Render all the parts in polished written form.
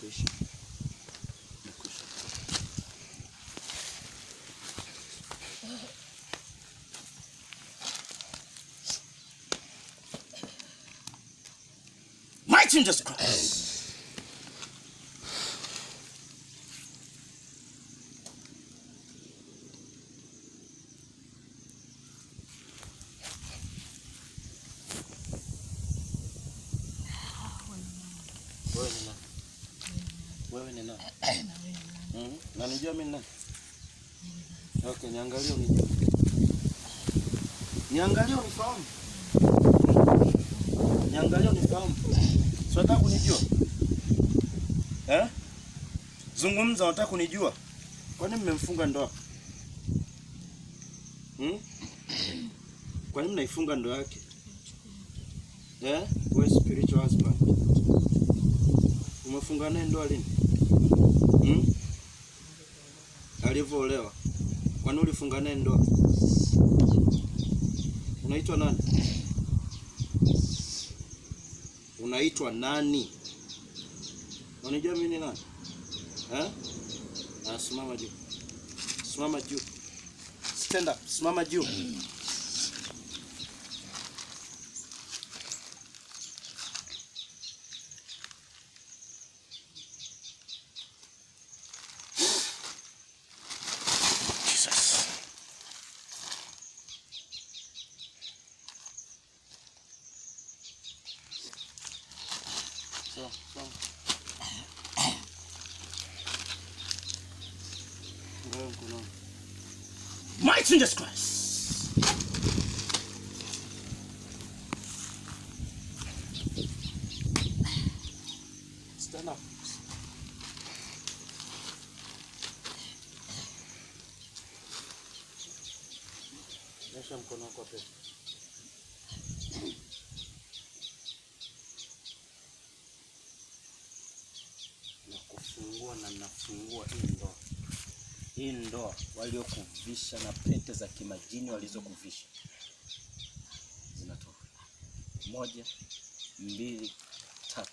imekwisha. My Jesus Christ. Wewe ni nani? Nanijua mimi nani? Okay, niangalie unijue. Niangalie unifahamu. Niangalie unifahamu. Sio nataka kunijua. Zungumza, unataka kunijua. Kwa nini mmemfunga ndoa? Kwa nini mnaifunga ndoa yake? Wewe spiritual husband. Umefunga naye ndoa lini? Alivoolewa. Kwa nini ulifunga naye ndoa? Unaitwa nani? Unaitwa nani? Unajua mimi ni nani? Simama juu. Simama juu. Stand up. Simama juu. My Jesus Christ. Stand up. Nyosha mkono wako hapo. Nakufungua na nafungua hii ndoa waliokuvisha na pete za kimajini walizokuvisha zinatoka. 1, 2, 3.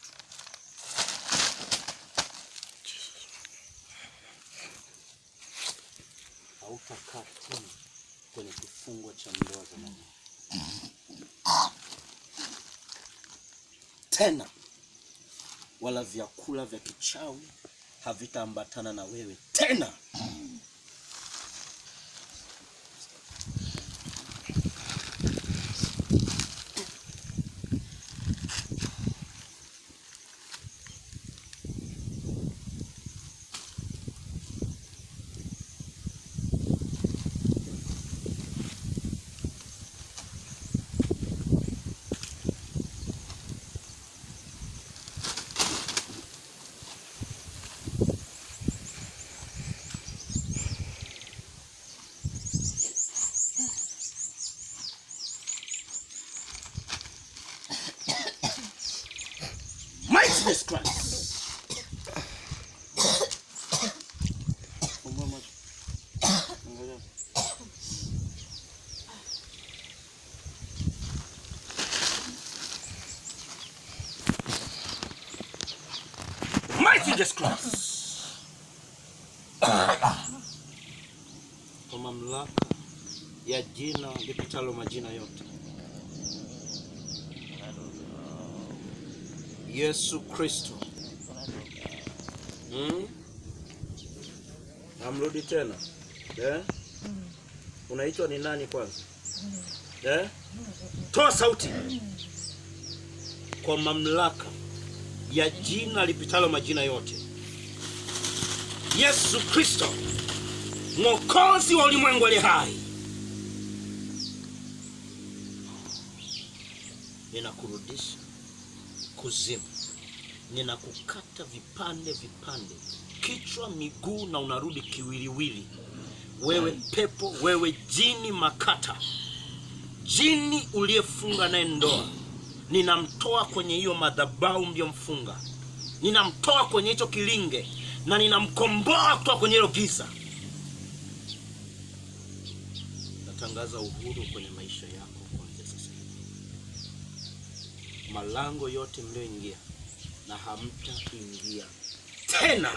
Hautakaa tena kwenye kifungo cha ndoa za mama. Tena wala vyakula vya kichawi havitaambatana na wewe tena. Jesus Christ. My Jesus Christ. Kwa mamlaka ya jina lipitalo majina yote, Yesu Kristo. Amrudi tena. Unaitwa ni nani kwanza? Toa sauti. Kwa mamlaka ya jina lipitalo majina yote, Yesu Kristo, Mwokozi wa ulimwengu aliye hai, ninakurudisha kuzimu. Ninakukata vipande vipande, kichwa, miguu, na unarudi kiwiliwili. Wewe pepo, wewe jini makata, jini uliyefunga naye ndoa, ninamtoa kwenye hiyo madhabahu mliyomfunga. Ninamtoa kwenye hicho kilinge na ninamkomboa kutoka kwenye hilo giza. Natangaza uhuru kwenye maisha yako kuanzia sasa. Malango yote mlioingia na hamtaingia tena